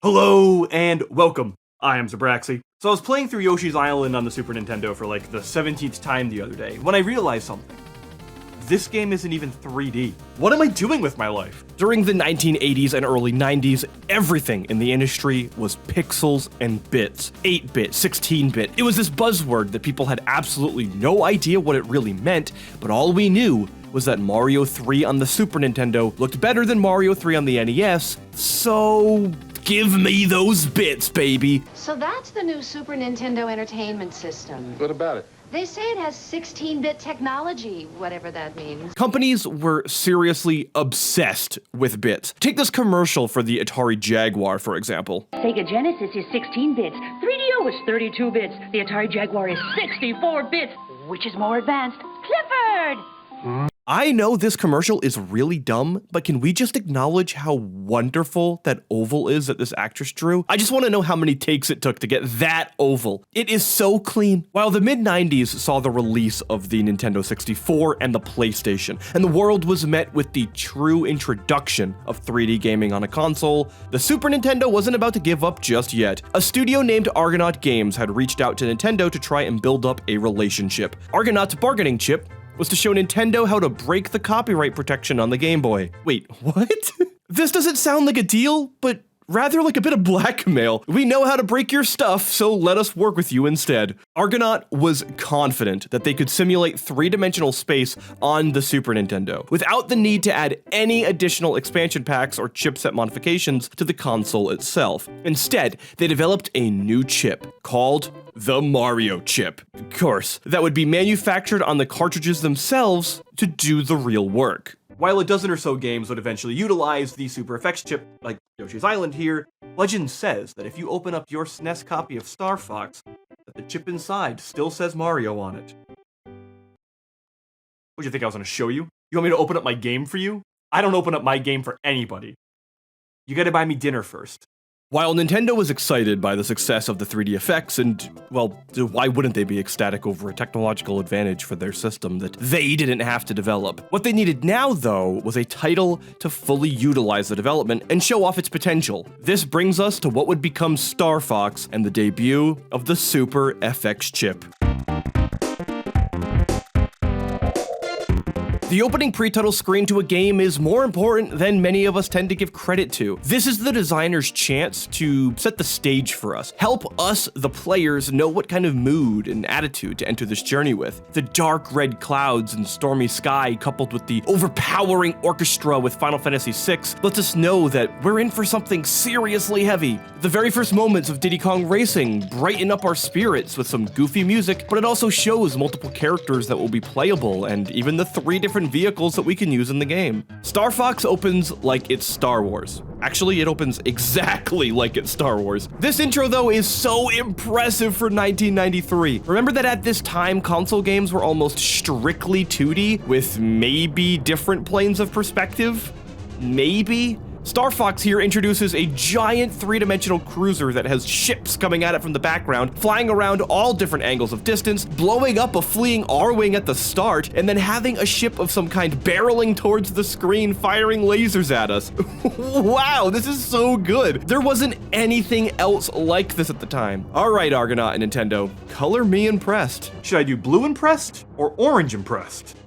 Hello and welcome. I am Zabraxi. So I was playing through Yoshi's Island on the Super Nintendo for like the 17th time the other day when I realized something. This game isn't even 3D. What am I doing with my life? During the 1980s and early 90s, everything in the industry was pixels and bits. 8-bit, 16-bit. It was this buzzword that people had absolutely no idea what it really meant, but all we knew was that Mario 3 on the Super Nintendo looked better than Mario 3 on the NES, so give me those bits, baby. So that's the new Super Nintendo Entertainment System. What about it? They say it has 16-bit technology, whatever that means. Companies were seriously obsessed with bits. Take this commercial for the Atari Jaguar, for example. Sega Genesis is 16 bits, 3DO is 32 bits, the Atari Jaguar is 64 bits. Which is more advanced? Clifford! I know this commercial is really dumb, but can we just acknowledge how wonderful that oval is that this actress drew? I just want to know how many takes it took to get that oval. It is so clean. While the mid-90s saw the release of the Nintendo 64 and the PlayStation, and the world was met with the true introduction of 3D gaming on a console, the Super Nintendo wasn't about to give up just yet. A studio named Argonaut Games had reached out to Nintendo to try and build up a relationship. Argonaut's bargaining chip was to show Nintendo how to break the copyright protection on the Game Boy. Wait, what? This doesn't sound like a deal, but rather like a bit of blackmail. We know how to break your stuff, so let us work with you instead. Argonaut was confident that they could simulate three-dimensional space on the Super Nintendo without the need to add any additional expansion packs or chipset modifications to the console itself. Instead, they developed a new chip called the Mario chip. Of course, that would be manufactured on the cartridges themselves to do the real work. While a dozen or so games would eventually utilize the Super FX chip, like Yoshi's Island here, legend says that if you open up your SNES copy of Star Fox, that the chip inside still says Mario on it. What'd you think I was gonna show you? You want me to open up my game for you? I don't open up my game for anybody. You gotta buy me dinner first. While Nintendo was excited by the success of the 3D effects, and, well, why wouldn't they be ecstatic over a technological advantage for their system that they didn't have to develop? What they needed now, though, was a title to fully utilize the development and show off its potential. This brings us to what would become Star Fox and the debut of the Super FX chip. The opening pre-title screen to a game is more important than many of us tend to give credit to. This is the designer's chance to set the stage for us, help us, the players, know what kind of mood and attitude to enter this journey with. The dark red clouds and stormy sky coupled with the overpowering orchestra with Final Fantasy VI lets us know that we're in for something seriously heavy. The very first moments of Diddy Kong Racing brighten up our spirits with some goofy music, but it also shows multiple characters that will be playable and even the 3 different vehicles that we can use in the game. Star Fox opens like it's Star Wars. Actually, it opens exactly like it's Star Wars. This intro, though, is so impressive for 1993. Remember that at this time, console games were almost strictly 2D, with maybe different planes of perspective? Maybe? Star Fox here introduces a giant 3-dimensional cruiser that has ships coming at it from the background, flying around all different angles of distance, blowing up a fleeing R-wing at the start, and then having a ship of some kind barreling towards the screen, firing lasers at us. Wow, this is so good. There wasn't anything else like this at the time. All right, Argonaut and Nintendo, color me impressed. Should I do blue impressed or orange impressed?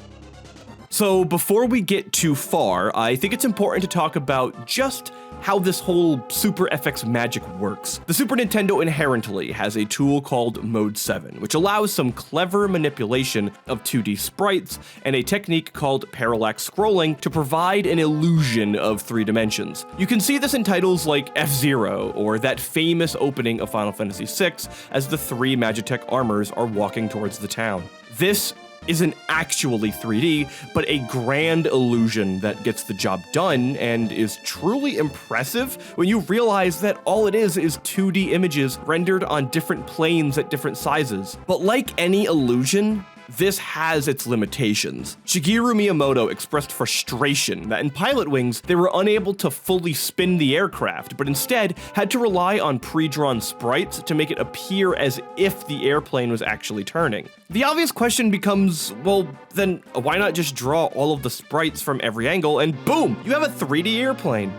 So before we get too far, I think it's important to talk about just how this whole Super FX magic works. The Super Nintendo inherently has a tool called Mode 7, which allows some clever manipulation of 2D sprites and a technique called parallax scrolling to provide an illusion of 3 dimensions. You can see this in titles like F-Zero or that famous opening of Final Fantasy VI as the 3 Magitech armors are walking towards the town. This isn't actually 3D, but a grand illusion that gets the job done and is truly impressive when you realize that all it is 2D images rendered on different planes at different sizes. But like any illusion, this has its limitations. Shigeru Miyamoto expressed frustration that in Pilot Wings, they were unable to fully spin the aircraft, but instead had to rely on pre-drawn sprites to make it appear as if the airplane was actually turning. The obvious question becomes, well, then why not just draw all of the sprites from every angle and boom, you have a 3D airplane?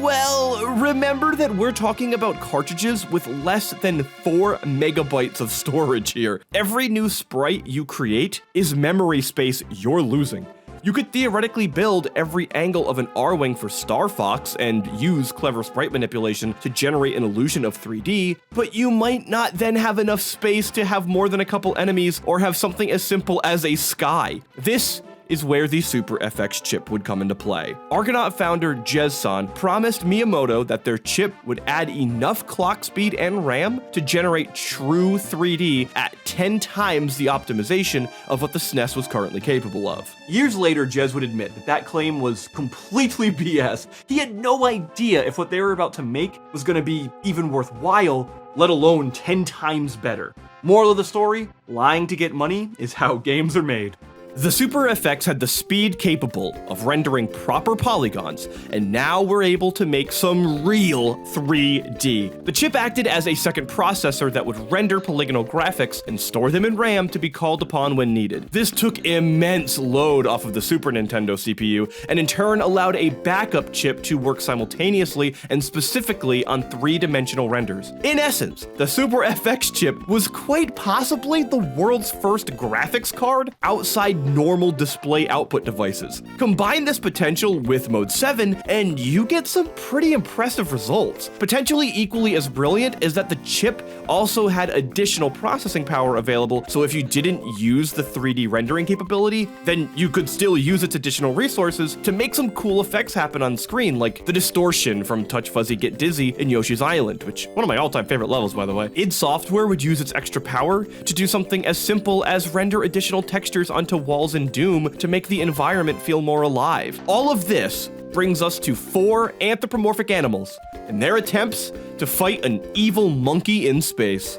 Well, remember that we're talking about cartridges with less than 4 megabytes of storage here. Every new sprite you create is memory space you're losing. You could theoretically build every angle of an R-Wing for Star Fox and use clever sprite manipulation to generate an illusion of 3D, but you might not then have enough space to have more than a couple enemies or have something as simple as a sky. This is where the Super FX chip would come into play. Argonaut founder Jez-san promised Miyamoto that their chip would add enough clock speed and RAM to generate true 3D at 10 times the optimization of what the SNES was currently capable of. Years later, Jez would admit that that claim was completely BS. He had no idea if what they were about to make was going to be even worthwhile, let alone 10 times better. Moral of the story, lying to get money is how games are made. The Super FX had the speed capable of rendering proper polygons, and now we're able to make some real 3D. The chip acted as a second processor that would render polygonal graphics and store them in RAM to be called upon when needed. This took immense load off of the Super Nintendo CPU, and in turn allowed a backup chip to work simultaneously and specifically on 3-dimensional renders. In essence, the Super FX chip was quite possibly the world's first graphics card outside normal display output devices. Combine this potential with Mode 7 and you get some pretty impressive results. Potentially equally as brilliant is that the chip also had additional processing power available, so if you didn't use the 3D rendering capability, then you could still use its additional resources to make some cool effects happen on screen, like the distortion from Touch Fuzzy Get Dizzy in Yoshi's Island, which one of my all-time favorite levels, by the way. id Software would use its extra power to do something as simple as render additional textures onto walls in Doom to make the environment feel more alive. All of this brings us to 4 anthropomorphic animals and their attempts to fight an evil monkey in space.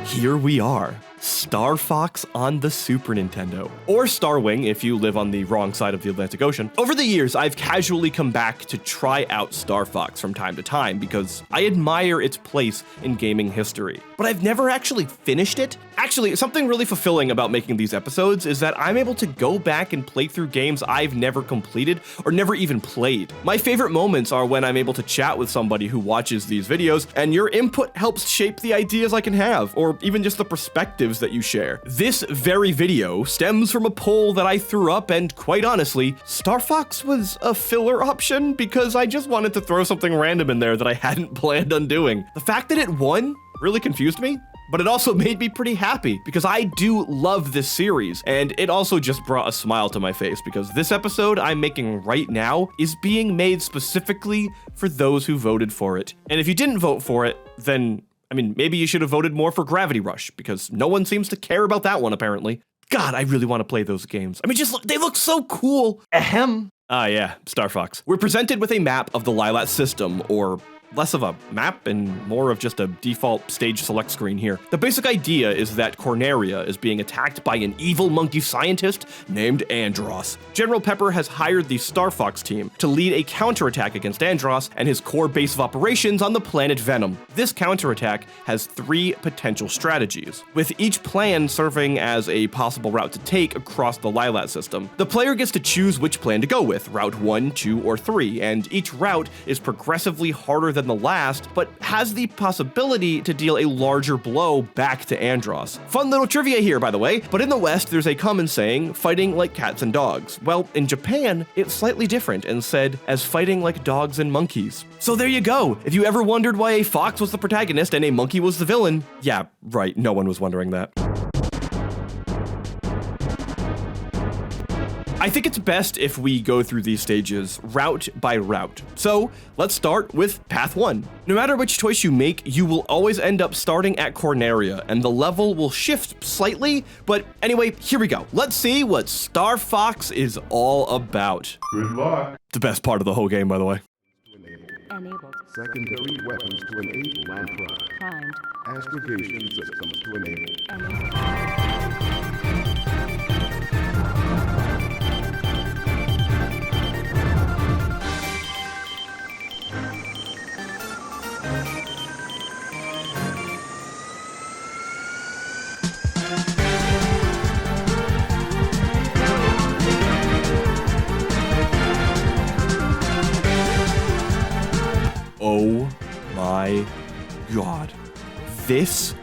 Here we are. Star Fox on the Super Nintendo, or Starwing if you live on the wrong side of the Atlantic Ocean. Over the years, I've casually come back to try out Star Fox from time to time because I admire its place in gaming history, but I've never actually finished it. Actually, something really fulfilling about making these episodes is that I'm able to go back and play through games I've never completed or never even played. My favorite moments are when I'm able to chat with somebody who watches these videos, and your input helps shape the ideas I can have, or even just the perspectives that you share. This very video stems from a poll that I threw up, and quite honestly, Star Fox was a filler option because I just wanted to throw something random in there that I hadn't planned on doing. The fact that it won really confused me, but it also made me pretty happy because I do love this series, and it also just brought a smile to my face because this episode I'm making right now is being made specifically for those who voted for it. And if you didn't vote for it, then maybe you should have voted more for Gravity Rush, because no one seems to care about that one, apparently. God, I really want to play those games. They look so cool. Ahem. Yeah, Star Fox. We're presented with a map of the Lilat system, or less of a map and more of just a default stage select screen here. The basic idea is that Corneria is being attacked by an evil monkey scientist named Andros. General Pepper has hired the Star Fox team to lead a counterattack against Andros and his core base of operations on the planet Venom. This counterattack has 3 potential strategies, with each plan serving as a possible route to take across the Lilat system. The player gets to choose which plan to go with, Route 1, 2, or 3, and each route is progressively harder than the last, but has the possibility to deal a larger blow back to Andros. Fun little trivia here, by the way, but in the West, there's a common saying, fighting like cats and dogs. Well, in Japan, it's slightly different and said as fighting like dogs and monkeys. So there you go. If you ever wondered why a fox was the protagonist and a monkey was the villain, yeah, right, no one was wondering that. I think it's best if we go through these stages route by route. So let's start with Path 1. No matter which choice you make, you will always end up starting at Corneria, and the level will shift slightly, but anyway, here we go. Let's see what Star Fox is all about. Good luck. The best part of the whole game, by the way. Enabled. Secondary weapons to enable. Lamp Primed. Astrogation systems to enable. Enabled. Oh my god. This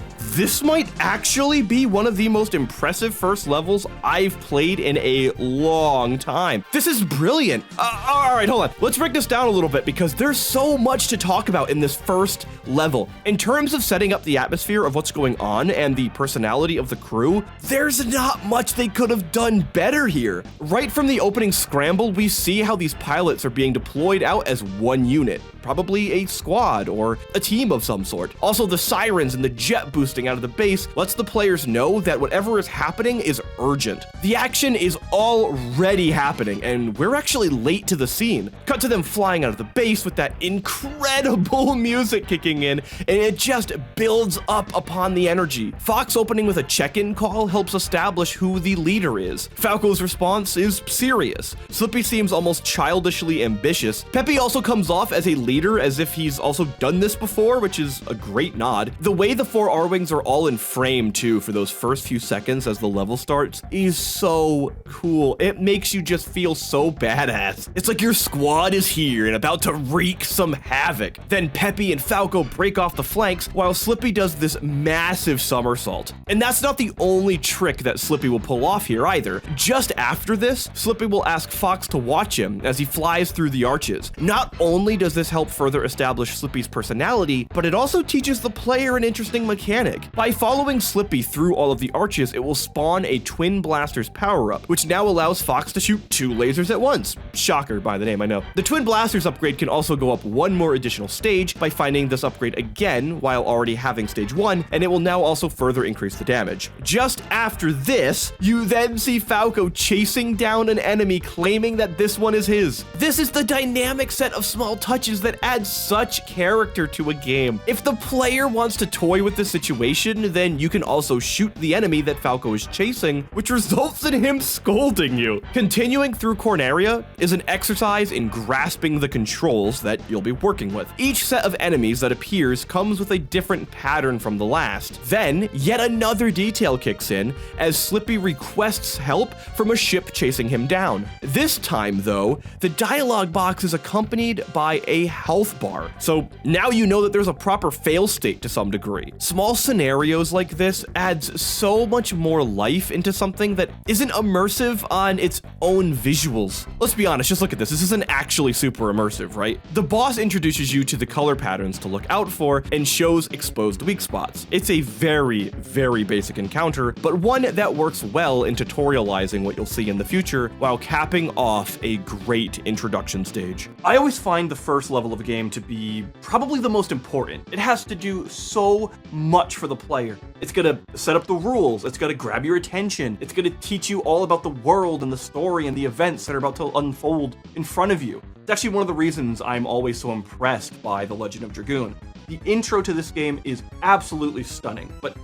might actually be one of the most impressive first levels I've played in a long time. This is brilliant. All right, hold on. Let's break this down a little bit because there's so much to talk about in this first level. In terms of setting up the atmosphere of what's going on and the personality of the crew, there's not much they could have done better here. Right from the opening scramble, we see how these pilots are being deployed out as one unit, probably a squad or a team of some sort. Also, the sirens and the jet boosting out of the base lets the players know that whatever is happening is urgent. The action is already happening, and we're actually late to the scene. Cut to them flying out of the base with that incredible music kicking in, and it just builds up upon the energy. Fox opening with a check-in call helps establish who the leader is. Falco's response is serious. Slippy seems almost childishly ambitious. Peppy also comes off as a leader, as if he's also done this before, which is a great nod. The way the 4 R-Wings are all in frame too for those first few seconds as the level starts is so cool. It makes you just feel so badass. It's like your squad is here and about to wreak some havoc. Then Peppy and Falco break off the flanks while Slippy does this massive somersault. And that's not the only trick that Slippy will pull off here either. Just after this, Slippy will ask Fox to watch him as he flies through the arches. Not only does this help further establish Slippy's personality, but it also teaches the player an interesting mechanic. By following Slippy through all of the arches, it will spawn a Twin Blasters power-up, which now allows Fox to shoot 2 lasers at once. Shocker by the name, I know. The Twin Blasters upgrade can also go up 1 more additional stage by finding this upgrade again while already having stage 1, and it will now also further increase the damage. Just after this, you then see Falco chasing down an enemy claiming that this one is his. This is the dynamic set of small touches that add such character to a game. If the player wants to toy with the situation, then you can also shoot the enemy that Falco is chasing, which results in him scolding you. Continuing through Corneria is an exercise in grasping the controls that you'll be working with. Each set of enemies that appears comes with a different pattern from the last. Then, yet another detail kicks in as Slippy requests help from a ship chasing him down. This time, though, the dialogue box is accompanied by a health bar. So now you know that there's a proper fail state to some degree. Small scenarios like this adds so much more life into something that isn't immersive on its own visuals. Let's be honest, just look at this. This isn't actually super immersive, right? The boss introduces you to the color patterns to look out for and shows exposed weak spots. It's a very, very basic encounter, but one that works well in tutorializing what you'll see in the future while capping off a great introduction stage. I always find the first level of a game to be probably the most important. It has to do so much for the player. It's gonna set up the rules, it's gonna grab your attention, it's gonna teach you all about the world and the story and the events that are about to unfold in front of you. It's actually one of the reasons I'm always so impressed by The Legend of Dragoon. The intro to this game is absolutely stunning, but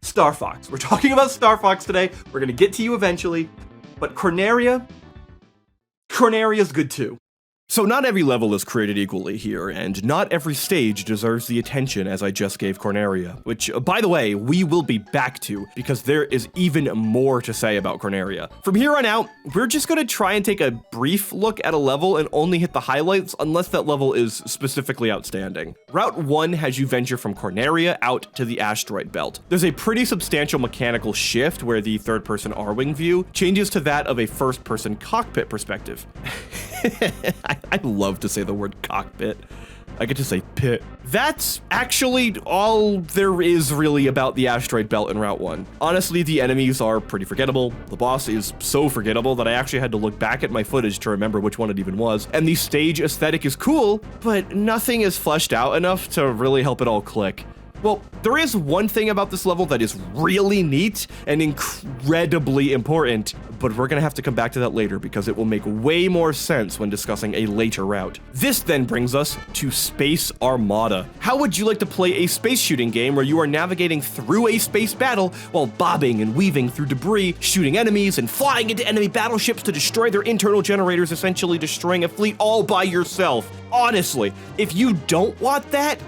Star Fox. We're talking about Star Fox today, we're gonna get to you eventually, but Corneria's good too. So not every level is created equally here, and not every stage deserves the attention as I just gave Corneria, which, by the way, we will be back to, because there is even more to say about Corneria. From here on out, we're just going to try and take a brief look at a level and only hit the highlights unless that level is specifically outstanding. Route 1 has you venture from Corneria out to the Asteroid Belt. There's a pretty substantial mechanical shift where the third-person R-Wing view changes to that of a first-person cockpit perspective. I love to say the word cockpit. I get to say pit. That's actually all there is really about the Asteroid Belt in Route 1. Honestly, the enemies are pretty forgettable. The boss is so forgettable that I actually had to look back at my footage to remember which one it even was. And the stage aesthetic is cool, but nothing is fleshed out enough to really help it all click. Well, there is one thing about this level that is really neat and incredibly important, but we're gonna have to come back to that later because it will make way more sense when discussing a later route. This then brings us to Space Armada. How would you like to play a space shooting game where you are navigating through a space battle while bobbing and weaving through debris, shooting enemies, and flying into enemy battleships to destroy their internal generators, essentially destroying a fleet all by yourself? Honestly, if you don't want that,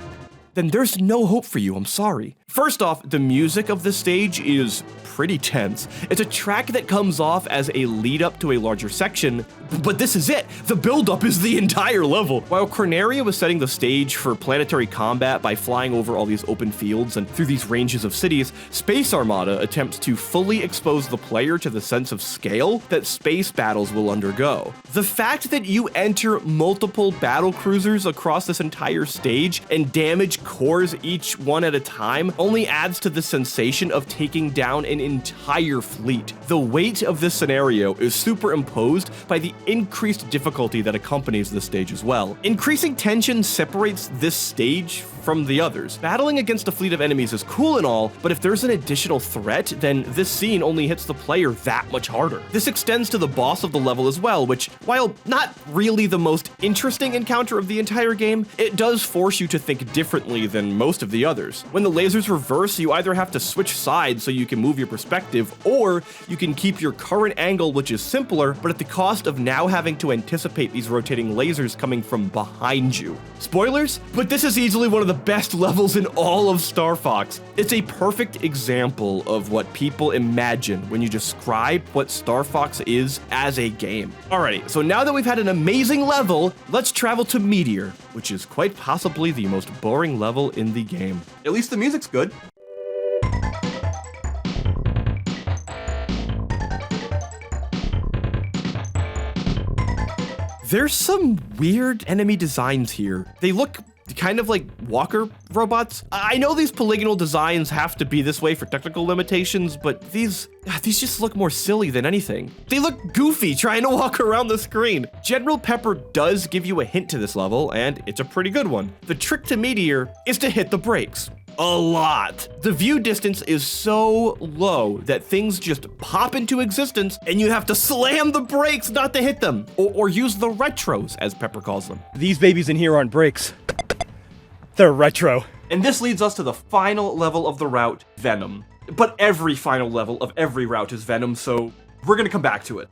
then there's no hope for you, I'm sorry. First off, the music of the stage is pretty tense. It's a track that comes off as a lead up to a larger section, but this is it. The build-up is the entire level. While Corneria was setting the stage for planetary combat by flying over all these open fields and through these ranges of cities, Space Armada attempts to fully expose the player to the sense of scale that space battles will undergo. The fact that you enter multiple battle cruisers across this entire stage and damage cores each one at a time only adds to the sensation of taking down an entire fleet. The weight of this scenario is superimposed by the increased difficulty that accompanies this stage as well. Increasing tension separates this stage from the others. Battling against a fleet of enemies is cool and all, but if there's an additional threat, then this scene only hits the player that much harder. This extends to the boss of the level as well, which, while not really the most interesting encounter of the entire game, it does force you to think differently than most of the others. When the lasers reverse, you either have to switch sides so you can move your perspective, or you can keep your current angle, which is simpler, but at the cost of now having to anticipate these rotating lasers coming from behind you. Spoilers, but this is easily one of the best levels in all of Star Fox. It's a perfect example of what people imagine when you describe what Star Fox is as a game. Alrighty, so now that we've had an amazing level, let's travel to Meteor, which is quite possibly the most boring level in the game. At least the music's good. There's some weird enemy designs here. They look kind of like walker robots. I know these polygonal designs have to be this way for technical limitations, but these just look more silly than anything. They look goofy trying to walk around the screen. General Pepper does give you a hint to this level, and it's a pretty good one. The trick to Meteor is to hit the brakes. A lot. The view distance is so low that things just pop into existence and you have to slam the brakes not to hit them, or use the retros, as Pepper calls them. These babies in here aren't brakes. They're retro. And this leads us to the final level of the route, Venom. But every final level of every route is Venom, so we're gonna come back to it.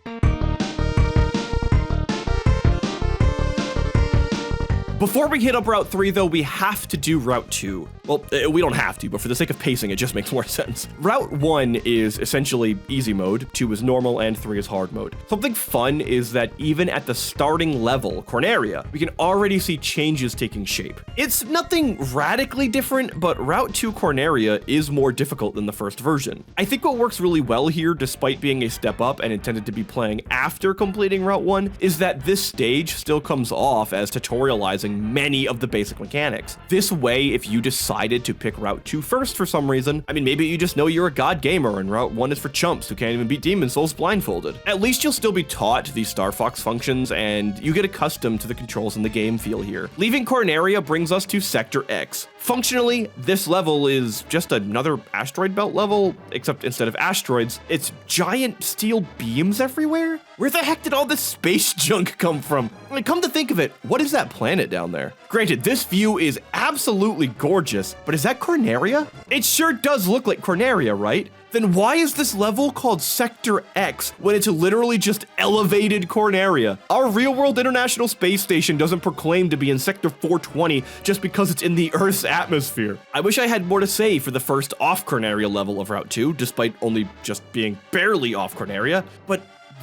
Before we hit up Route 3, though, we have to do Route 2. Well, we don't have to, but for the sake of pacing, it just makes more sense. Route 1 is essentially easy mode, 2 is normal, and 3 is hard mode. Something fun is that even at the starting level, Corneria, we can already see changes taking shape. It's nothing radically different, but Route 2 Corneria is more difficult than the first version. I think what works really well here, despite being a step up and intended to be playing after completing Route 1, is that this stage still comes off as tutorializing many of the basic mechanics. This way, if you decided to pick Route 2 first for some reason, I mean, maybe you just know you're a god gamer and Route 1 is for chumps who can't even beat Demon Souls blindfolded. At least you'll still be taught the Star Fox functions and you get accustomed to the controls and the game feel here. Leaving Corneria brings us to Sector X. Functionally, this level is just another asteroid belt level, except instead of asteroids, it's giant steel beams everywhere? Where the heck did all this space junk come from? I mean, come to think of it, what is that planet down there? Granted, this view is absolutely gorgeous, but is that Corneria? It sure does look like Corneria, right? Then why is this level called Sector X when it's literally just elevated Corneria? Our real-world International Space Station doesn't proclaim to be in Sector 420 just because it's in the Earth's atmosphere. I wish I had more to say for the first off Corneria level of Route 2, despite only just being barely off Corneria, but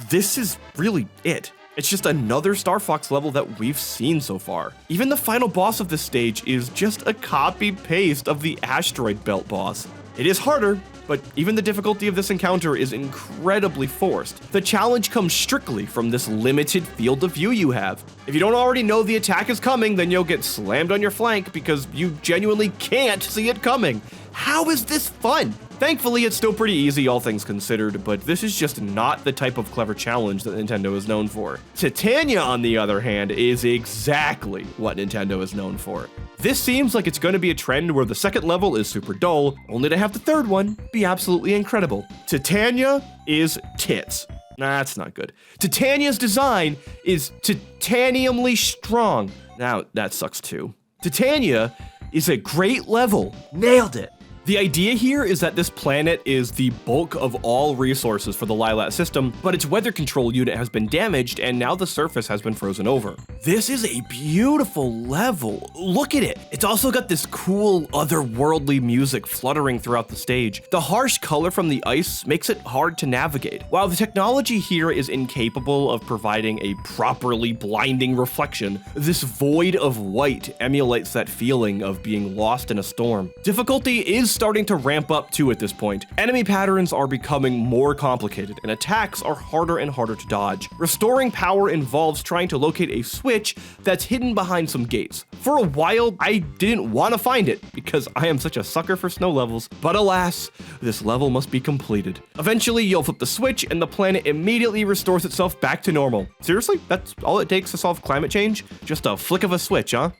this is really it. It's just another Star Fox level that we've seen so far. Even the final boss of this stage is just a copy-paste of the Asteroid Belt boss. It is harder, but even the difficulty of this encounter is incredibly forced. The challenge comes strictly from this limited field of view you have. If you don't already know the attack is coming, then you'll get slammed on your flank because you genuinely can't see it coming. How is this fun? Thankfully, it's still pretty easy, all things considered, but this is just not the type of clever challenge that Nintendo is known for. Titania, on the other hand, is exactly what Nintendo is known for. This seems like it's going to be a trend where the second level is super dull, only to have the third one be absolutely incredible. Titania is tits. Nah, that's not good. Titania's design is titaniumly strong. Now, that sucks too. Titania is a great level. Nailed it. The idea here is that this planet is the bulk of all resources for the Lilat system, but its weather control unit has been damaged and now the surface has been frozen over. This is a beautiful level. Look at it. It's also got this cool otherworldly music fluttering throughout the stage. The harsh color from the ice makes it hard to navigate. While the technology here is incapable of providing a properly blinding reflection, this void of white emulates that feeling of being lost in a storm. Difficulty is starting to ramp up too at this point. Enemy patterns are becoming more complicated and attacks are harder and harder to dodge. Restoring power involves trying to locate a switch that's hidden behind some gates. For a while, I didn't want to find it because I am such a sucker for snow levels, but alas, this level must be completed. Eventually, you'll flip the switch and the planet immediately restores itself back to normal. Seriously? That's all it takes to solve climate change? Just a flick of a switch, huh?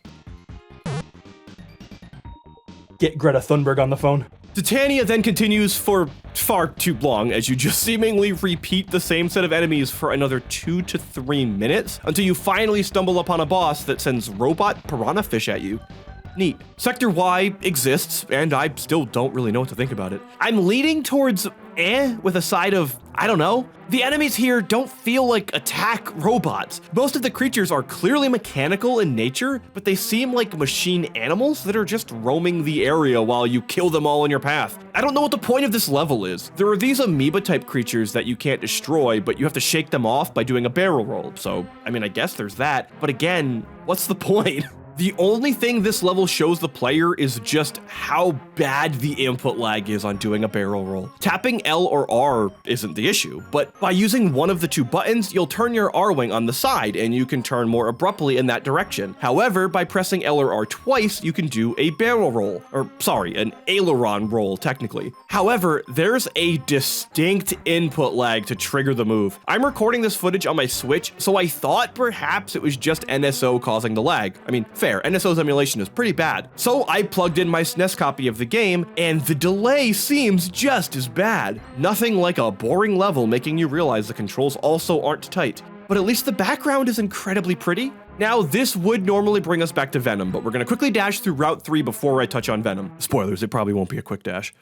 Get Greta Thunberg on the phone. Titania then continues for far too long as you just seemingly repeat the same set of enemies for another 2 to 3 minutes until you finally stumble upon a boss that sends robot piranha fish at you. Neat. Sector Y exists, and I still don't really know what to think about it. I'm leaning towards with a side of, I don't know. The enemies here don't feel like attack robots. Most of the creatures are clearly mechanical in nature, but they seem like machine animals that are just roaming the area while you kill them all in your path. I don't know what the point of this level is. There are these amoeba type creatures that you can't destroy, but you have to shake them off by doing a barrel roll. So, I mean, I guess there's that. But again, what's the point? The only thing this level shows the player is just how bad the input lag is on doing a barrel roll. Tapping L or R isn't the issue, but by using one of the two buttons, you'll turn your R-wing on the side and you can turn more abruptly in that direction. However, by pressing L or R twice, you can do a barrel roll, or sorry, an aileron roll technically. However, there's a distinct input lag to trigger the move. I'm recording this footage on my Switch, so I thought perhaps it was just NSO causing the lag. I mean, fair, NSO's emulation is pretty bad. So I plugged in my SNES copy of the game, and the delay seems just as bad. Nothing like a boring level making you realize the controls also aren't tight. But at least the background is incredibly pretty. Now, this would normally bring us back to Venom, but we're gonna quickly dash through Route 3 before I touch on Venom. Spoilers, it probably won't be a quick dash.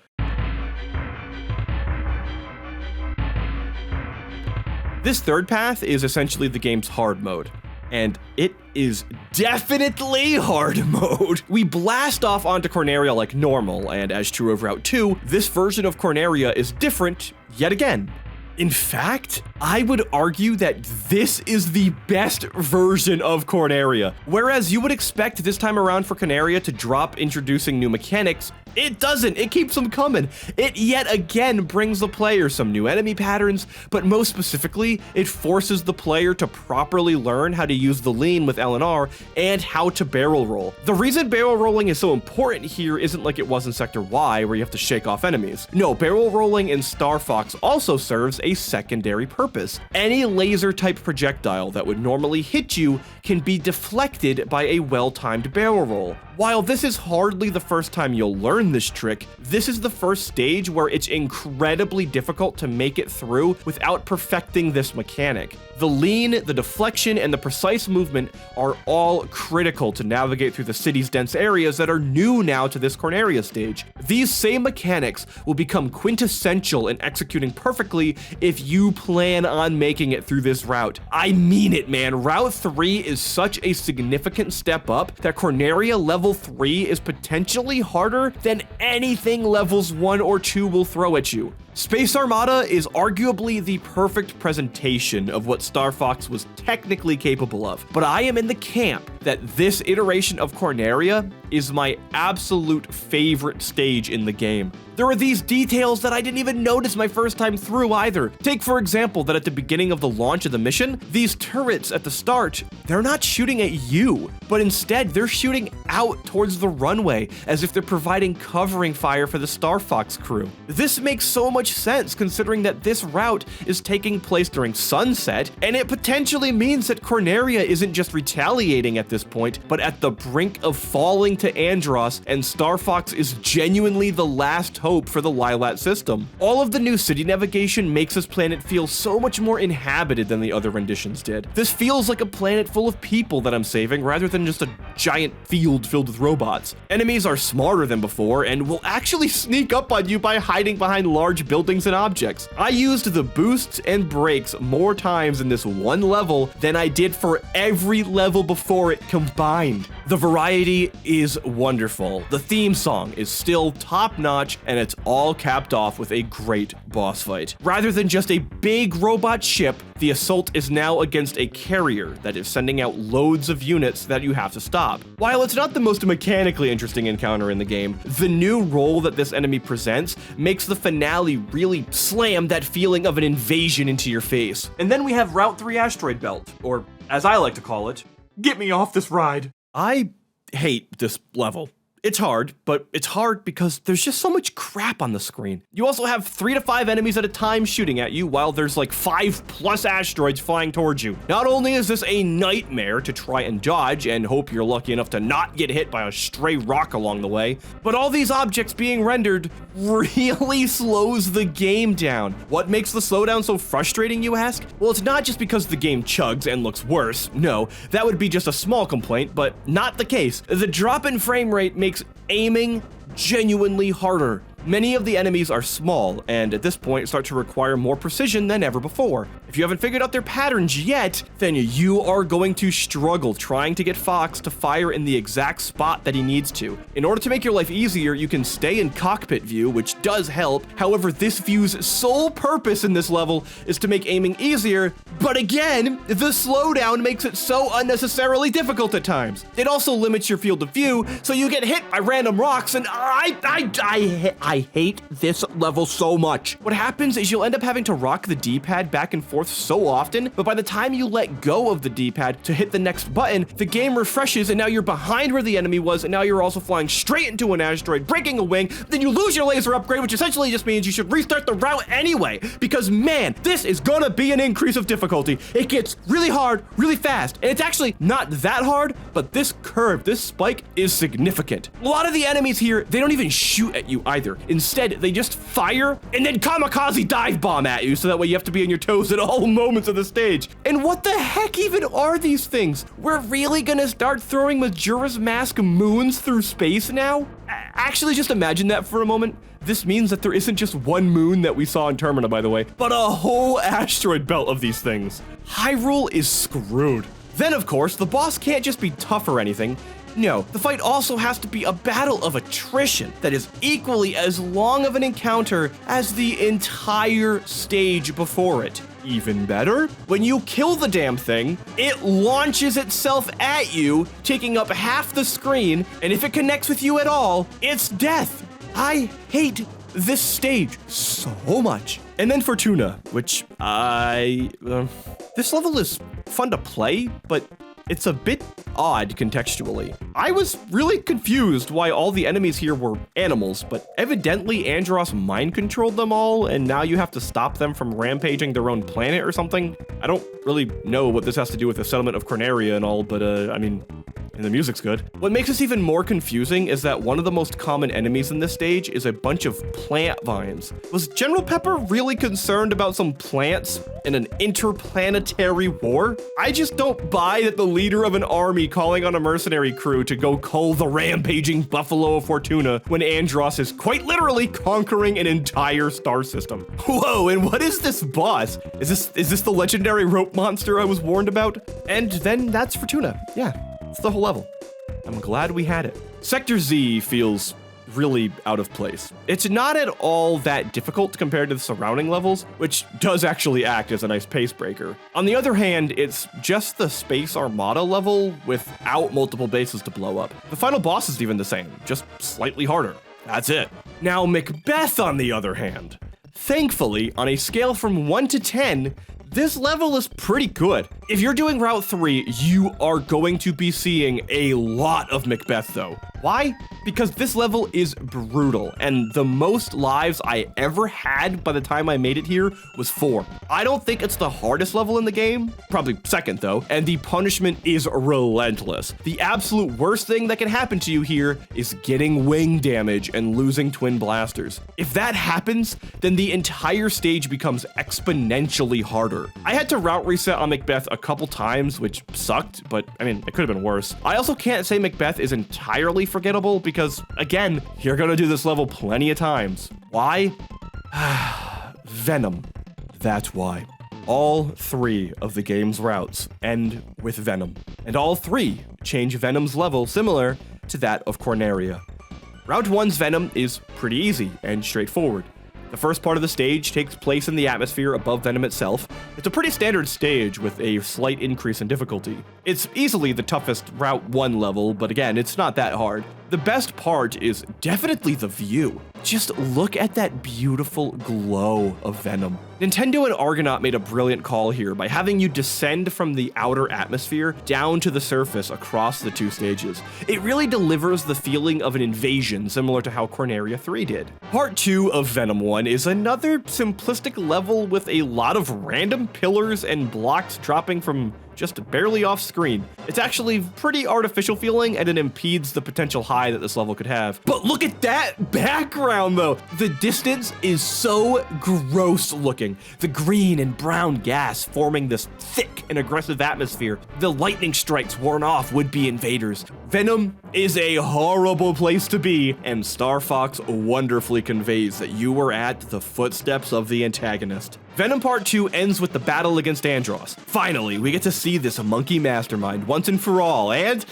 This third path is essentially the game's hard mode. And it is definitely hard mode. We blast off onto Corneria like normal, and as true of Route 2, this version of Corneria is different yet again. In fact, I would argue that this is the best version of Corneria. Whereas you would expect this time around for Corneria to drop introducing new mechanics, it doesn't. It keeps them coming. It yet again brings the player some new enemy patterns, but most specifically, it forces the player to properly learn how to use the lean with L&R and how to barrel roll. The reason barrel rolling is so important here isn't like it was in Sector Y where you have to shake off enemies. No, barrel rolling in Star Fox also serves a secondary purpose. Any laser type projectile that would normally hit you can be deflected by a well-timed barrel roll. While this is hardly the first time you'll learn this trick, this is the first stage where it's incredibly difficult to make it through without perfecting this mechanic. The lean, the deflection, and the precise movement are all critical to navigate through the city's dense areas that are new now to this Corneria stage. These same mechanics will become quintessential in executing perfectly if you plan on making it through this route. I mean it, man. Route 3 is such a significant step up that Corneria level 3 is potentially harder than anything levels 1 or 2 will throw at you. Space Armada is arguably the perfect presentation of what Star Fox was technically capable of, but I am in the camp that this iteration of Corneria is my absolute favorite stage in the game. There are these details that I didn't even notice my first time through either. Take for example that at the beginning of the launch of the mission, these turrets at the start, they're not shooting at you, but instead they're shooting out towards the runway as if they're providing covering fire for the Star Fox crew. This makes so much much sense considering that this route is taking place during sunset, and it potentially means that Corneria isn't just retaliating at this point, but at the brink of falling to Andros, and Star Fox is genuinely the last hope for the Lilat system. All of the new city navigation makes this planet feel so much more inhabited than the other renditions did. This feels like a planet full of people that I'm saving rather than just a giant field filled with robots. Enemies are smarter than before and will actually sneak up on you by hiding behind large buildings and objects. I used the boosts and brakes more times in this one level than I did for every level before it combined. The variety is wonderful. The theme song is still top-notch, and it's all capped off with a great boss fight. Rather than just a big robot ship, the assault is now against a carrier that is sending out loads of units that you have to stop. While it's not the most mechanically interesting encounter in the game, the new role that this enemy presents makes the finale really slam that feeling of an invasion into your face. And then we have Route 3 Asteroid Belt, or as I like to call it, get me off this ride. I hate this level. It's hard, but it's hard because there's just so much crap on the screen. You also have 3 to 5 enemies at a time shooting at you while there's like 5+ asteroids flying towards you. Not only is this a nightmare to try and dodge and hope you're lucky enough to not get hit by a stray rock along the way, but all these objects being rendered really slows the game down. What makes the slowdown so frustrating, you ask? Well, it's not just because the game chugs and looks worse. No, that would be just a small complaint, but not the case. The drop in frame rate makes aiming genuinely harder. Many of the enemies are small, and at this point start to require more precision than ever before. If you haven't figured out their patterns yet, then you are going to struggle trying to get Fox to fire in the exact spot that he needs to. In order to make your life easier, you can stay in cockpit view, which does help. However, this view's sole purpose in this level is to make aiming easier, but again, the slowdown makes it so unnecessarily difficult at times. It also limits your field of view, so you get hit by random rocks, and I hate this level so much. What happens is you'll end up having to rock the D-pad back and forth so often, but by the time you let go of the D-pad to hit the next button, the game refreshes and now you're behind where the enemy was, and now you're also flying straight into an asteroid, breaking a wing, then you lose your laser upgrade, which essentially just means you should restart the route anyway, because man, this is gonna be an increase of difficulty. It gets really hard, really fast, and it's actually not that hard, but this curve, this spike is significant. A lot of the enemies here, they don't even shoot at you either. Instead, they just fire and then kamikaze dive bomb at you, so that way you have to be on your toes at all moments of the stage. And what the heck even are these things? We're really gonna start throwing Majora's Mask moons through space now? Actually, just imagine that for a moment. This means that there isn't just one moon that we saw in Termina, by the way, but a whole asteroid belt of these things. Hyrule is screwed. Then, of course, the boss can't just be tough or anything. No, the fight also has to be a battle of attrition that is equally as long of an encounter as the entire stage before it. Even better, when you kill the damn thing, it launches itself at you, taking up half the screen, and if it connects with you at all, it's death. I hate this stage so much. And then Fortuna, which this level is fun to play, but it's a bit odd contextually. I was really confused why all the enemies here were animals, but evidently Andros mind controlled them all, and now you have to stop them from rampaging their own planet or something. I don't really know what this has to do with the settlement of Corneria and all, but I mean, and the music's good. What makes this even more confusing is that one of the most common enemies in this stage is a bunch of plant vines. Was General Pepper really concerned about some plants in an interplanetary war? I just don't buy that the leader of an army calling on a mercenary crew to go cull the rampaging Buffalo of Fortuna when Andros is quite literally conquering an entire star system. Whoa, and what is this boss? Is this the legendary rope monster I was warned about? And then that's Fortuna. Yeah. It's the whole level. I'm glad we had it. Sector Z feels really out of place. It's not at all that difficult compared to the surrounding levels, which does actually act as a nice pace breaker. On the other hand, it's just the Space Armada level without multiple bases to blow up. The final boss is even the same, just slightly harder. That's it. Now, Macbeth, on the other hand. Thankfully, on a scale from 1 to 10, this level is pretty good. If you're doing Route 3, you are going to be seeing a lot of Macbeth though. Why? Because this level is brutal, and the most lives I ever had by the time I made it here was 4. I don't think it's the hardest level in the game, probably second though, and the punishment is relentless. The absolute worst thing that can happen to you here is getting wing damage and losing twin blasters. If that happens, then the entire stage becomes exponentially harder. I had to route reset on Macbeth a couple times, which sucked, but I mean, it could have been worse. I also can't say Macbeth is entirely forgettable because, again, you're gonna do this level plenty of times. Why? Venom. That's why. All 3 of the game's routes end with Venom, and all 3 change Venom's level similar to that of Corneria. Route 1's Venom is pretty easy and straightforward. The first part of the stage takes place in the atmosphere above Venom itself. It's a pretty standard stage with a slight increase in difficulty. It's easily the toughest Route 1 level, but again, it's not that hard. The best part is definitely the view. Just look at that beautiful glow of Venom. Nintendo and Argonaut made a brilliant call here by having you descend from the outer atmosphere down to the surface across the 2 stages. It really delivers the feeling of an invasion, similar to how Corneria 3 did. Part 2 of Venom 1 is another simplistic level with a lot of random pillars and blocks dropping from just barely off screen. It's actually pretty artificial feeling, and it impedes the potential high that this level could have. But look at that background though. The distance is so gross looking. The green and brown gas forming this thick and aggressive atmosphere. The lightning strikes warn off would-be invaders. Venom is a horrible place to be, and Star Fox wonderfully conveys that you were at the footsteps of the antagonist. Venom Part 2 ends with the battle against Andros. Finally, we get to see this monkey mastermind once and for all, and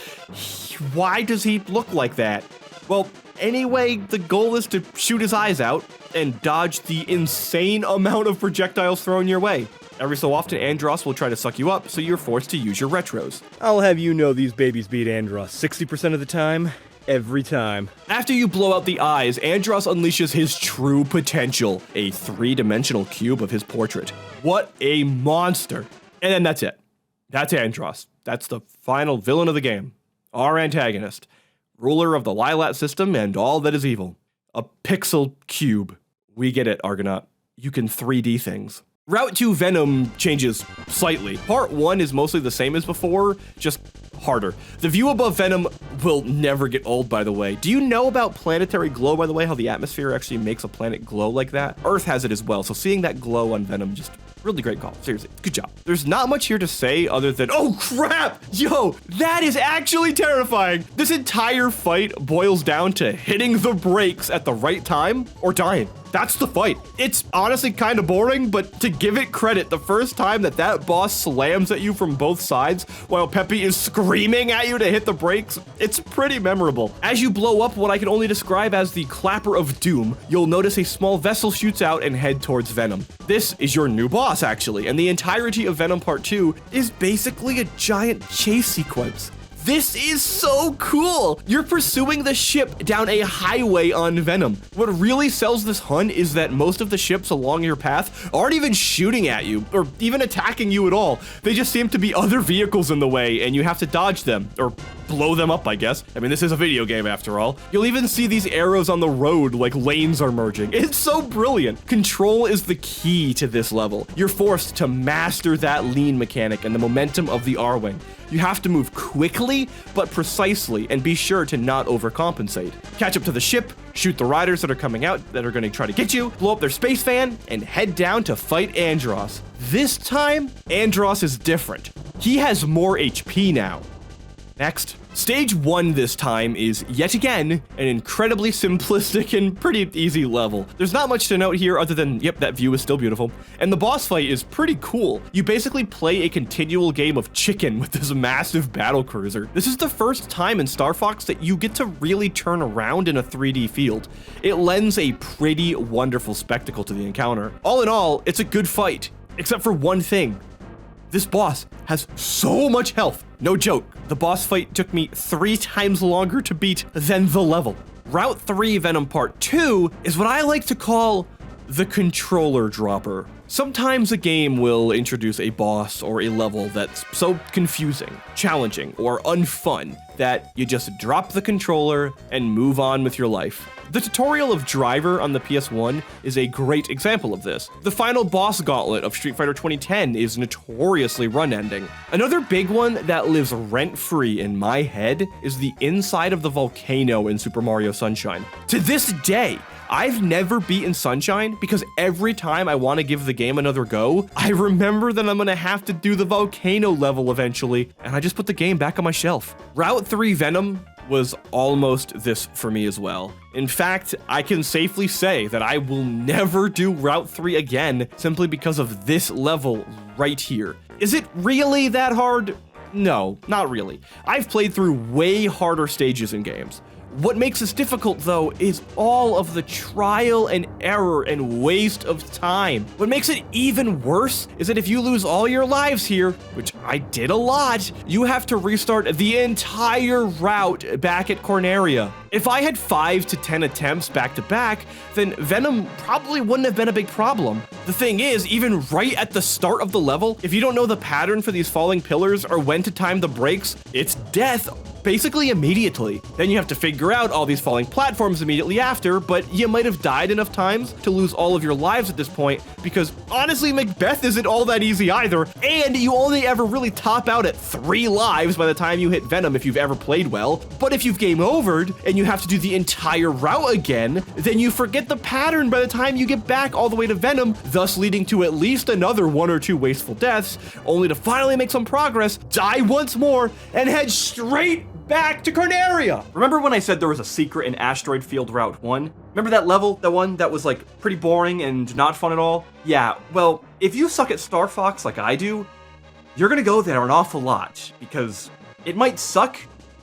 why does he look like that? Well, anyway, the goal is to shoot his eyes out and dodge the insane amount of projectiles thrown your way. Every so often, Andros will try to suck you up, so you're forced to use your retros. I'll have you know these babies beat Andros 60% of the time. Every time. After you blow out the eyes, Andros unleashes his true potential, a 3-dimensional cube of his portrait. What a monster. And then that's it. That's Andros. That's the final villain of the game. Our antagonist. Ruler of the Lilat system and all that is evil. A pixel cube. We get it, Argonaut. You can 3D things. Route 2 Venom changes slightly. Part 1 is mostly the same as before, just harder. The view above Venom will never get old, by the way. Do you know about planetary glow, by the way, how the atmosphere actually makes a planet glow like that? Earth has it as well, so seeing that glow on Venom, just really great call. Seriously, good job. There's not much here to say other than, oh crap! Yo, that is actually terrifying! This entire fight boils down to hitting the brakes at the right time or dying. That's the fight. It's honestly kind of boring, but to give it credit, the first time that boss slams at you from both sides while Peppy is screaming at you to hit the brakes, it's pretty memorable. As you blow up what I can only describe as the Clapper of Doom, you'll notice a small vessel shoots out and head towards Venom. This is your new boss, actually, and the entirety of Venom Part 2 is basically a giant chase sequence. This is so cool! You're pursuing the ship down a highway on Venom. What really sells this hunt is that most of the ships along your path aren't even shooting at you, or even attacking you at all. They just seem to be other vehicles in the way, and you have to dodge them, or blow them up, I guess. I mean, this is a video game after all. You'll even see these arrows on the road like lanes are merging. It's so brilliant. Control is the key to this level. You're forced to master that lean mechanic and the momentum of the R-Wing. You have to move quickly, but precisely, and be sure to not overcompensate. Catch up to the ship, shoot the riders that are coming out that are going to try to get you, blow up their space fan, and head down to fight Andros. This time, Andros is different. He has more HP now. Next. Stage 1 this time is, yet again, an incredibly simplistic and pretty easy level. There's not much to note here other than, yep, that view is still beautiful. And the boss fight is pretty cool. You basically play a continual game of chicken with this massive battle cruiser. This is the first time in Star Fox that you get to really turn around in a 3D field. It lends a pretty wonderful spectacle to the encounter. All in all, it's a good fight, except for one thing. This boss has so much health. No joke, the boss fight took me 3 times longer to beat than the level. Route 3 Venom Part 2 is what I like to call the controller dropper. Sometimes a game will introduce a boss or a level that's so confusing, challenging, or unfun that you just drop the controller and move on with your life. The tutorial of Driver on the PS1 is a great example of this. The final boss gauntlet of Street Fighter 2010 is notoriously run-ending. Another big one that lives rent-free in my head is the inside of the volcano in Super Mario Sunshine. To this day, I've never beaten Sunshine because every time I want to give the game another go, I remember that I'm going to have to do the volcano level eventually, and I just put the game back on my shelf. Route 3 Venom was almost this for me as well. In fact, I can safely say that I will never do Route 3 again simply because of this level right here. Is it really that hard? No, not really. I've played through way harder stages in games. What makes this difficult, though, is all of the trial and error and waste of time. What makes it even worse is that if you lose all your lives here, which I did a lot, you have to restart the entire route back at Corneria. If I had 5 to 10 attempts back to back, then Venom probably wouldn't have been a big problem. The thing is, even right at the start of the level, if you don't know the pattern for these falling pillars or when to time the brakes, it's death basically immediately. Then you have to figure out all these falling platforms immediately after, but you might have died enough times to lose all of your lives at this point, because honestly, Macbeth isn't all that easy either, and you only ever really top out at 3 lives by the time you hit Venom if you've ever played well. But if you've game overed and you have to do the entire route again, then you forget the pattern by the time you get back all the way to Venom, thus leading to at least another 1 or 2 wasteful deaths, only to finally make some progress, die once more, and head straight back to Corneria. Remember when I said there was a secret in Asteroid Field Route 1? Remember that level? The one that was like pretty boring and not fun at all? Yeah, well, if you suck at Star Fox like I do, you're gonna go there an awful lot, because it might suck,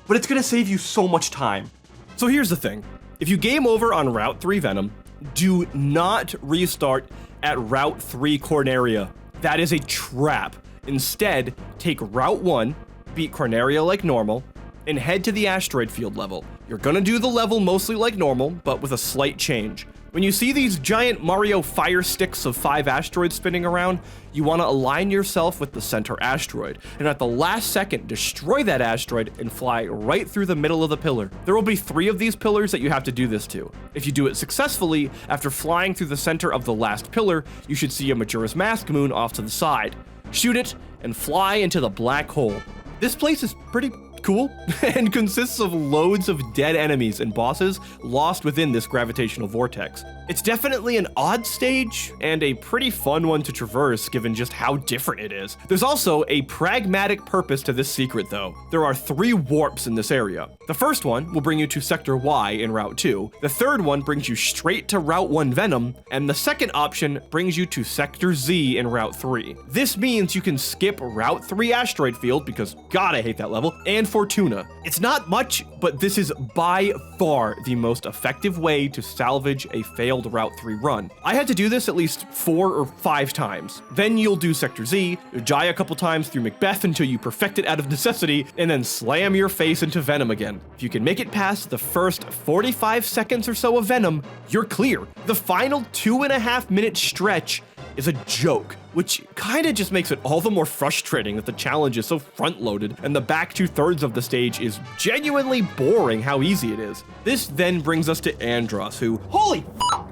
but it's gonna save you so much time. So here's the thing. If you game over on Route 3 Venom, do not restart at Route 3 Corneria. That is a trap. Instead, take Route 1, beat Corneria like normal, and head to the Asteroid Field level. You're gonna do the level mostly like normal, but with a slight change. When you see these giant Mario fire sticks of 5 asteroids spinning around, you want to align yourself with the center asteroid, and at the last second, destroy that asteroid and fly right through the middle of the pillar. There will be 3 of these pillars that you have to do this to. If you do it successfully, after flying through the center of the last pillar, you should see a Majora's Mask moon off to the side. Shoot it, and fly into the black hole. This place is pretty cool and consists of loads of dead enemies and bosses lost within this gravitational vortex. It's definitely an odd stage and a pretty fun one to traverse given just how different it is. There's also a pragmatic purpose to this secret though. There are 3 warps in this area. The first one will bring you to Sector Y in Route 2, the third one brings you straight to Route 1 Venom, and the second option brings you to Sector Z in Route 3. This means you can skip Route 3 Asteroid Field, because god I hate that level, and Fortuna. It's not much, but this is by far the most effective way to salvage a failed Route 3 run. I had to do this at least 4 or 5 times. Then you'll do Sector Z, die a couple times through Macbeth until you perfect it out of necessity, and then slam your face into Venom again. If you can make it past the first 45 seconds or so of Venom, you're clear. The final 2.5 minute stretch is a joke, which kinda just makes it all the more frustrating that the challenge is so front-loaded and the back 2/3 of the stage is genuinely boring how easy it is. This then brings us to Andros, who, holy f***,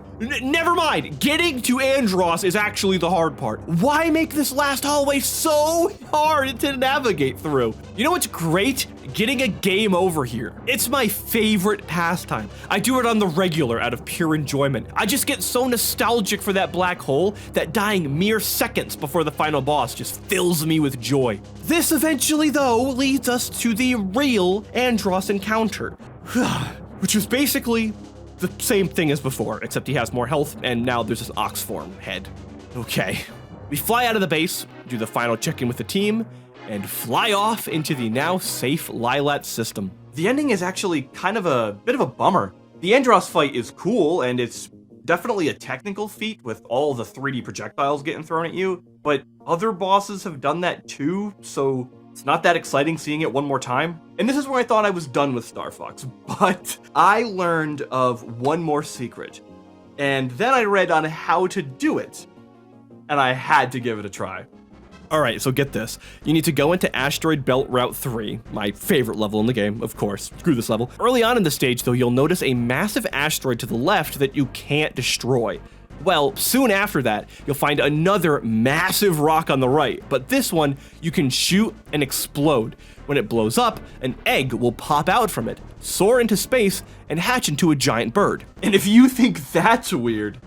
never mind, getting to Andros is actually the hard part. Why make this last hallway so hard to navigate through? You know what's great? Getting a game over here. It's my favorite pastime. I do it on the regular out of pure enjoyment. I just get so nostalgic for that black hole that dying mere seconds before the final boss just fills me with joy. This eventually, though, leads us to the real Andros encounter, which is basically the same thing as before, except he has more health, and now there's this ox form head. Okay. We fly out of the base, do the final check-in with the team, and fly off into the now safe Lilat system. The ending is actually kind of a bit of a bummer. The Andros fight is cool, and it's definitely a technical feat with all the 3D projectiles getting thrown at you, but other bosses have done that too, so it's not that exciting seeing it one more time. And this is where I thought I was done with Star Fox, but I learned of one more secret, and then I read on how to do it. and I had to give it a try. Alright, so get this. You need to go into Asteroid Belt Route 3, my favorite level in the game, of course. Screw this level. Early on in the stage, though, you'll notice a massive asteroid to the left that you can't destroy. Well, soon after that, you'll find another massive rock on the right, but this one you can shoot and explode. When it blows up, an egg will pop out from it, soar into space, and hatch into a giant bird. And if you think that's weird,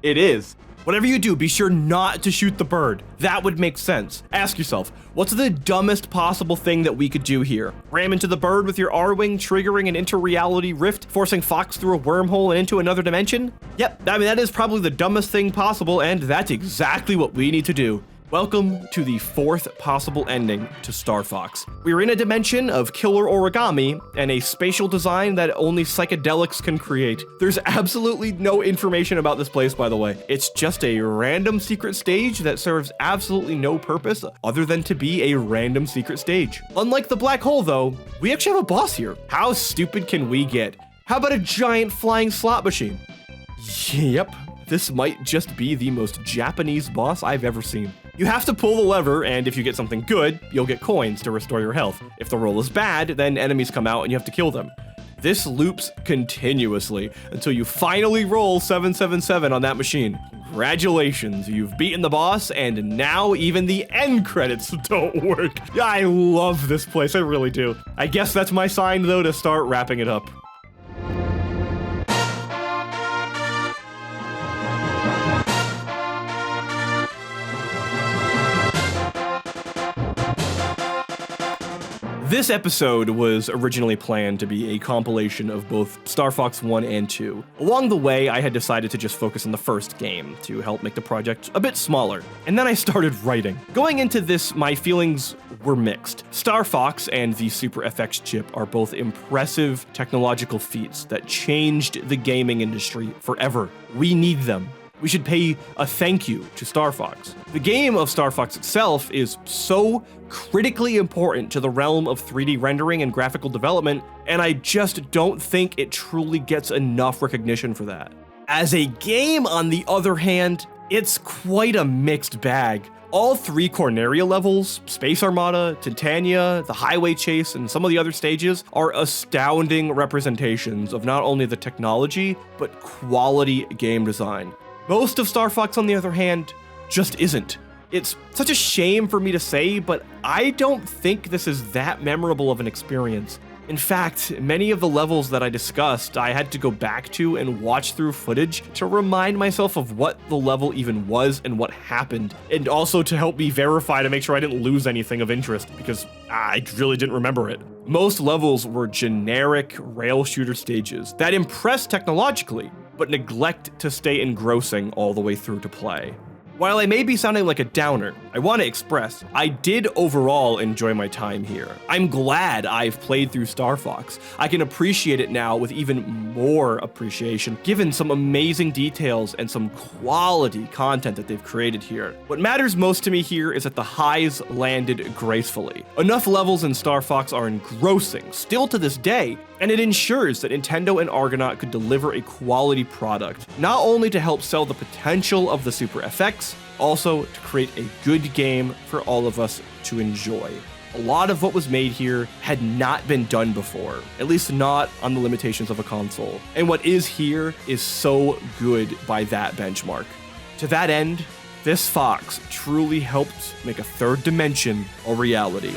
it is. Whatever you do, be sure not to shoot the bird. That would make sense. Ask yourself, what's the dumbest possible thing that we could do here? Ram into the bird with your R-Wing, triggering an inter-reality rift, forcing Fox through a wormhole and into another dimension? Yep, I mean, that is probably the dumbest thing possible, and that's exactly what we need to do. Welcome to the fourth possible ending to Star Fox. We're in a dimension of killer origami and a spatial design that only psychedelics can create. There's absolutely no information about this place, by the way. It's just a random secret stage that serves absolutely no purpose other than to be a random secret stage. Unlike the black hole, though, we actually have a boss here. How stupid can we get? How about a giant flying slot machine? Yep, this might just be the most Japanese boss I've ever seen. You have to pull the lever, and if you get something good, you'll get coins to restore your health. If the roll is bad, then enemies come out and you have to kill them. This loops continuously until you finally roll 777 on that machine. Congratulations, you've beaten the boss, and now even the end credits don't work. I love this place, I really do. I guess that's my sign, though, to start wrapping it up. This episode was originally planned to be a compilation of both Star Fox 1 and 2. Along the way, I had decided to just focus on the first game to help make the project a bit smaller. And then I started writing. Going into this, my feelings were mixed. Star Fox and the Super FX chip are both impressive technological feats that changed the gaming industry forever. We need them. We should pay a thank you to Star Fox. The game of Star Fox itself is so critically important to the realm of 3D rendering and graphical development, and I just don't think it truly gets enough recognition for that. As a game, on the other hand, it's quite a mixed bag. All three Corneria levels, Space Armada, Titania, the Highway Chase, and some of the other stages are astounding representations of not only the technology, but quality game design. Most of Star Fox, on the other hand, just isn't. It's such a shame for me to say, but I don't think this is that memorable of an experience. In fact, many of the levels that I discussed, I had to go back to and watch through footage to remind myself of what the level even was and what happened, and also to help me verify to make sure I didn't lose anything of interest, because I really didn't remember it. Most levels were generic rail shooter stages that impress technologically, but neglect to stay engrossing all the way through to play. While I may be sounding like a downer, I want to express, I did overall enjoy my time here. I'm glad I've played through Star Fox. I can appreciate it now with even more appreciation, given some amazing details and some quality content that they've created here. What matters most to me here is that the highs landed gracefully. Enough levels in Star Fox are engrossing, still to this day, and it ensures that Nintendo and Argonaut could deliver a quality product, not only to help sell the potential of the Super FX, also to create a good game for all of us to enjoy. A lot of what was made here had not been done before, at least not on the limitations of a console, and what is here is so good by that benchmark. To that end, this Fox truly helped make a third dimension a reality.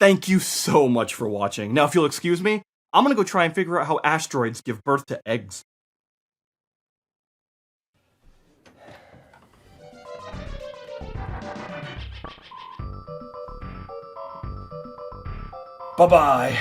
Thank you so much for watching. Now, if you'll excuse me, I'm gonna go try and figure out how asteroids give birth to eggs. Bye-bye.